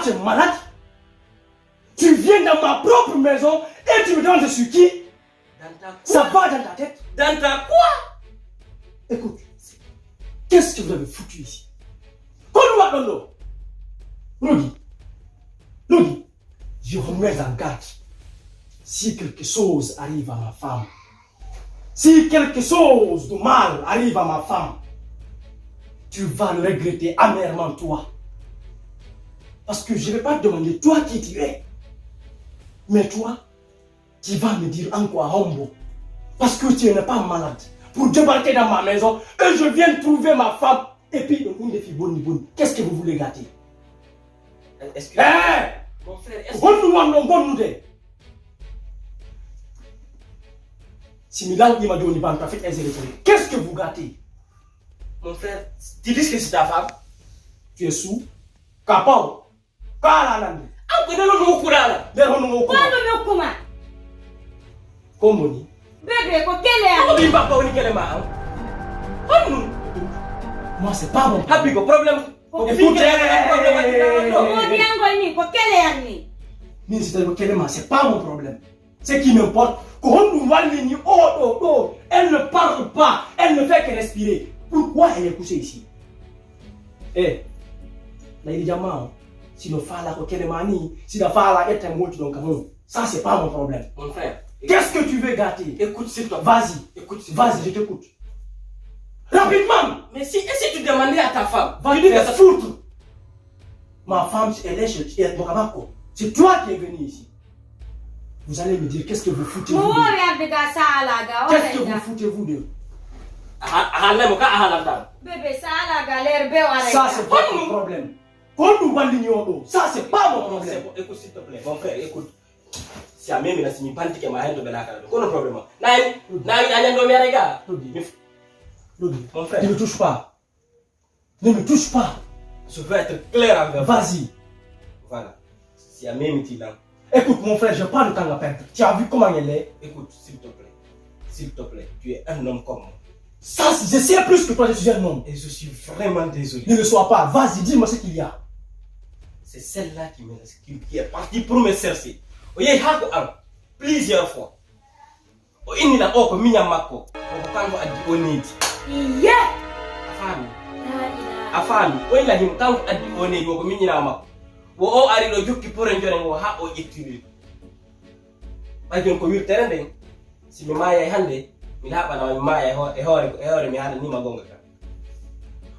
tu es malade? Tu viens dans ma propre maison et tu me demandes je suis qui? Ça va dans ta tête? Dans ta quoi? Écoute, qu'est-ce que vous avez foutu ici? Rudy, je vous mets en garde. Si quelque chose arrive à ma femme, si quelque chose de mal arrive à ma femme, tu vas le regretter amèrement, toi. Parce que je ne vais pas te demander toi qui tu es. Mais toi, tu vas me dire en quoi Hombo. Parce que tu n'es pas malade. Pour débarquer dans ma maison, et je viens trouver ma femme. Et puis, une des filles bonnes. Qu'est-ce que vous voulez gâter? Est-ce que... Mon frère, est-ce que... Si Milan dit m'a dit on fait qu'est-ce que vous gâtez? Mon frère, tu dis que c'est ta femme? Tu es sous? Kapao? Kalanande? Komoni? Bébé, quel est moi c'est pas mon problème. C'est pas mon problème. Ce qui m'importe, elle ne parle pas, elle ne fait que respirer. Pourquoi elle est couchée ici? Si le fala si le fala est un mot donc ça c'est pas mon problème. Mon frère, qu'est-ce que tu veux gâter? Écoute s'il te plaît. Vas-y, je t'écoute. Rapidement! Mais si tu demandais à ta femme, va te faire foutre. Ma femme, elle est chez Mokabako. C'est toi qui es venu ici. Vous allez me dire qu'est-ce que vous foutez vous d'eux? Qu'est-ce que vous foutez vous d'eux? Ça c'est pas mon problème. Ça c'est pas mon problème. Écoute s'il te plaît, mon frère, écoute. Si à même si mi panti que ma hendo belaka, aucun problème. Mon frère, ne me touche pas. Ne me touche pas. Je veux être clair envers. Vas-y. Voilà. Si à même là. Écoute mon frère, je n'ai pas le temps à perdre. Tu as vu comment elle est? Écoute, s'il te plaît. S'il te plaît, tu es un homme comme moi. Ça, je sais plus que toi, je suis un homme. Et je suis vraiment désolé. Ne le sois pas. Vas-y, dis-moi ce qu'il y a. C'est celle-là qui est partie pour me chercher. Oye, plusieurs fois. Il n'a pas mis un mako. On a dit honnête. Afami, oye la him tangu addi honnête. On a mis un mako. Wo o ari do jukki pour un joren wo ha o ittiri. Ba jon ko wirtere den. Si mi maya hande, mi laba na mi maya e hore mi hada ni magonga ka.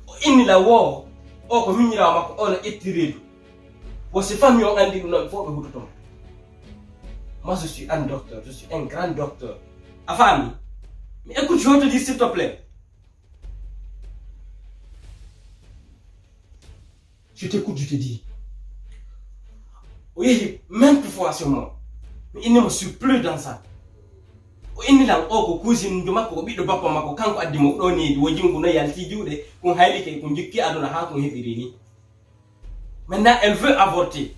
O inni la wo o ko minyira mako on ittiri. Wo se fami on andi non fo be hutoto. Moi je suis un docteur, je suis un grand docteur. Afami, mais écoute, je vais te dire s'il te plaît. Je t'écoute, je te dis. Oui, même fois sur moi. Mais il ne me suit plus dans ça. Il n'y a pas de cousine de ma copine de papa, ma coquin, à Dimoni, de Wajim Kuna Yalti Jude, qu'on haït et qu'on dit qu'il y a dans la haque, maintenant, elle veut avorter.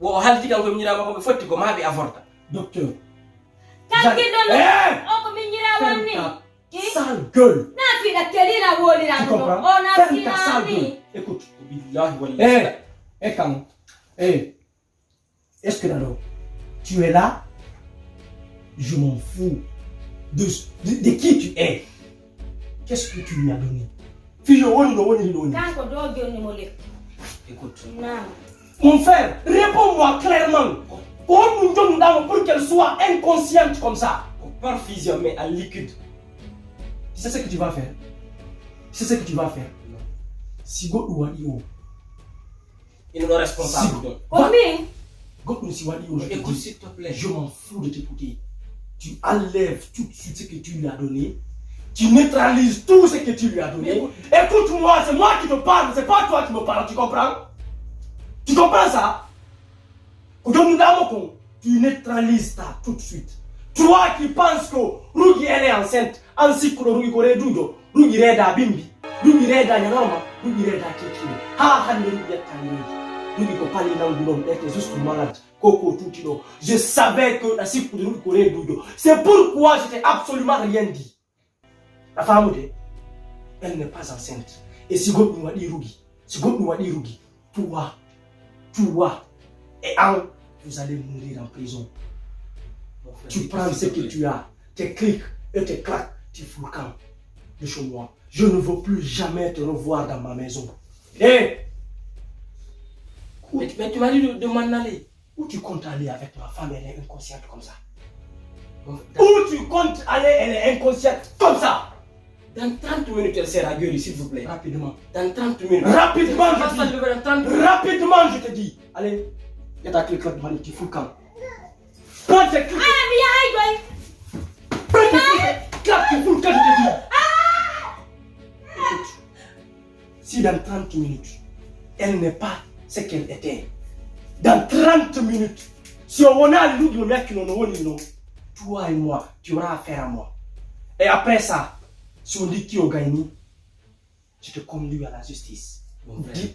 Ou halti quand on ira voir, faut que comme avait avorté. Docteur. Sale gueule. Tu comprends? Ferme ta sale gueule. Écoute. Quand est-ce que d'abord tu es là? Je m'en fous de qui tu es. Qu'est-ce que tu lui as donné? Écoute. Mon frère, réponds-moi clairement. Pour qu'elle soit inconsciente comme ça. Par fusion, mais en liquide. Tu sais ce que tu vas faire? Tu sais ce que tu vas faire? Si go ou wadio. Il est responsable. Écoute, s'il te plaît, je m'en fous de t'écouter. Tu enlèves tout de suite ce que tu lui as donné. Tu neutralises tout ce que tu lui as donné. Écoute-moi, c'est moi qui te parle, c'est pas toi qui me parles, tu comprends? Tu comprends ça? Tu neutralises ça tout de suite. Toi qui penses que Rugi elle est enceinte, ainsi que Rugi Kore Dujo, Rugi Reda Bimbi, Rugi Reda Nyanoma, Rugi Reda Kiki. Ha Rugi Rugi Kopali Nangunom était juste malade. Coco Tutino. Je savais que la cible de Rugi Kore Dujo. C'est pourquoi je t'ai absolument rien dit. La femme, elle n'est pas enceinte. Et si God nous a dit Rugi, toi, toi et Anne, vous allez mourir en prison. Tu prends ce que tu as, tes clics et tes claques, tu fous le camp de chez moi. Je ne veux plus jamais te revoir dans ma maison. Hé! Mais tu m'as dit de m'en aller. Où tu comptes aller avec ma femme, elle est inconsciente comme ça? Où tu comptes aller, elle est inconsciente comme ça? Dans 30 minutes, elle sera guérie, s'il vous plaît. Rapidement. Dans 30 minutes. Rapidement, je te dis. Rapidement, je te dis. Allez, il y a ta clé de mari, tu fous le camp. Prends tes clés. Prends tes clés. Clap, tu fous le camp, je te dis. Écoute, si dans 30 minutes, elle n'est pas ce qu'elle était, dans 30 minutes, si on a le loup de mec qui n'ont toi et moi, tu auras affaire à moi. Et après ça, si on dit qui a gagné, je te conduis à la justice. Dis,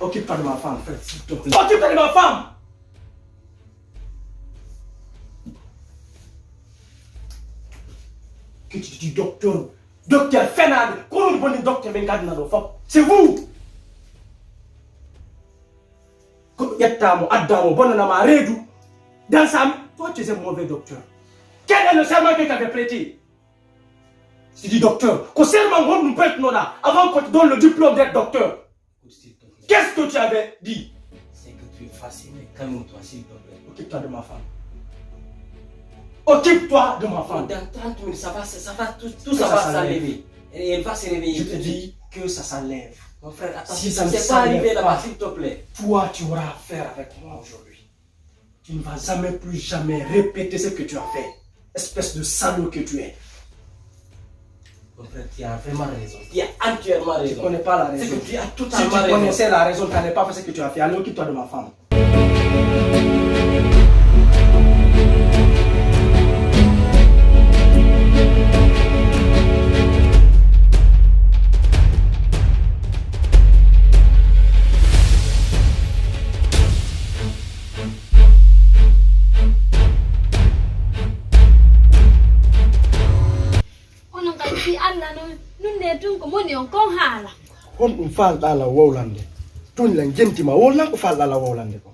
occupe-toi de ma femme, frère, s'il te plaît. Occupe-toi de ma femme! Que tu dis docteur Fenad, comment vous dites docteur Bengad dans femme? C'est vous! Comme Yattamo, Adamo, Bonanama, Redou, dans sa. Toi, tu es un mauvais docteur. Quel est le serment que tu avais prêté? Tu dis docteur. Qu'au serment, on nous prête avant qu'on te donne le diplôme d'être docteur. Qu'est-ce que tu avais dit? C'est que tu es fasciné. Calme-toi, s'il te plaît. Occupe-toi de ma femme. Occupe-toi de ma femme. Dans 30 minutes, tout ça va s'enlever. Et elle va se réveiller. Je te dis que ça s'enlève. Mon frère, attends, si ça ne n'est pas arrivé là-bas, s'il te plaît. Toi, tu auras affaire avec moi aujourd'hui. Tu ne vas plus jamais répéter ce que tu as fait. Espèce de salaud que tu es. Mon frère, tu as vraiment raison. Tu as entièrement raison. Tu ne connais pas la raison. C'est que tu as tout à Si fait raison. tu connaissais la raison, tu n'allais pas fait ce que tu as fait. Allez, occupe-toi de ma femme. Hon ɗum falɗala wowlande tun lan jentima wolnan ko falɗala wowlande ko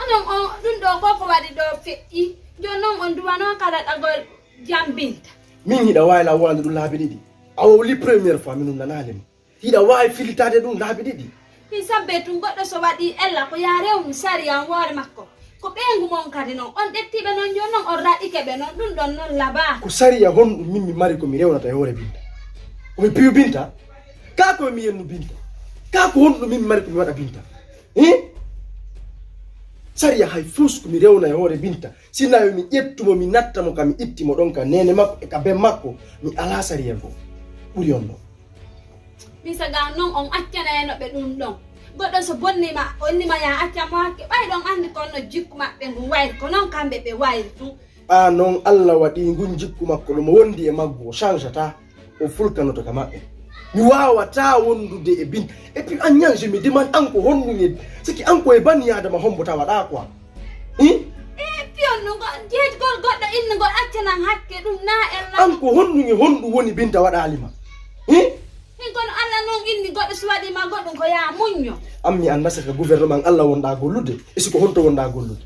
onon o ɗum ɗo koko waɗi ɗo feƴƴi joni noon on duwano kala ɗagol jambinta min hiɗa wawi la wowlande ɗum laabi ɗiɗi a wowli premiére fois minum nanalema hiɗa wawi filitade ɗum laabi ɗiɗi hin sabbe tun goɗɗo so waɗi ella ko ya rewnu sariyan woore makko ko ɓengu mon kadi noon on ɗettiɓe noon joni noon on raɗikeɓe noon ɗum ɗon noon laba ko sariya honɗum min mi mari komi rewnata e hoore binta omi piyu binta ka ko mi yennu binta ka ko honɗum min mi mari komi waɗa binta sariya hay fus komi rewna e hoore binta sinayo mi ƴettumo mi nattamo ka mi ittimo ɗon ka nene makko e ka ben makko mi ala sariya goo ɓuri on ɗon misaga noon on accanaynoɓe ɗum ɗon goɗɗo so bonnima onnima ya accamo hakke ɓay ɗon andi konno jikku maɓɓe ngun wayri ko noon kamɓe ɓe wayri tun ɓa noon allah waɗi ngun jikku makko ɗomo wondi e maggo o changeta o fulkanoto ka maɓɓe mi wawata wondude e binta et puis an ñan je me demande an ko honɗum siki an ko e banni adama hombota waɗa quoi piyon ɗum jeetgol goɗɗo innugol accanan hakke ɗum na ella an ko honɗum e honɗum woni binta waɗalima hin kono allah noon inni goɗɗo so waɗima goɗɗum ko ya muñño an mi anda saka gouvernement allah wonɗa gollude e siko honto wonɗa gollude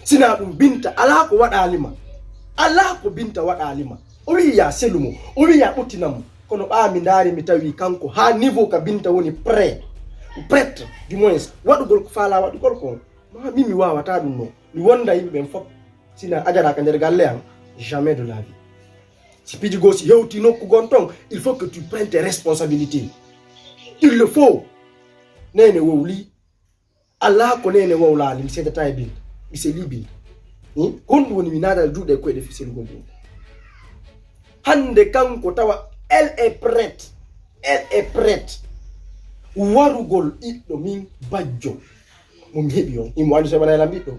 sina ɗum binta ala ko waɗalima ala ko binta waɗalima o wi ya selumo o wi ya ɓottinamo kono ɓaami ndaari mi tawi kanko ha niveau ka binta woni prêtre du moins waɗugol ko faala waɗugol ko ma min mi wawata ɗum noon mi wonda yimɓe ɓen fof sina ajaraka nder galle an jamais de la vie si piji goo si hewti nokku gon ton il faut que tu prennes tes responsabilités il le faut nene wowli ala ko nene wowlali mi seedata e binta mi seli binta honɗum woni mi naatata juuɗe e koyɗe fiselgol binta hande kanko tawa elle est prête warugol ɓiɗɗo min bajjo mo mi heɓi on imo andi so waɗa ela ɓiɗɗo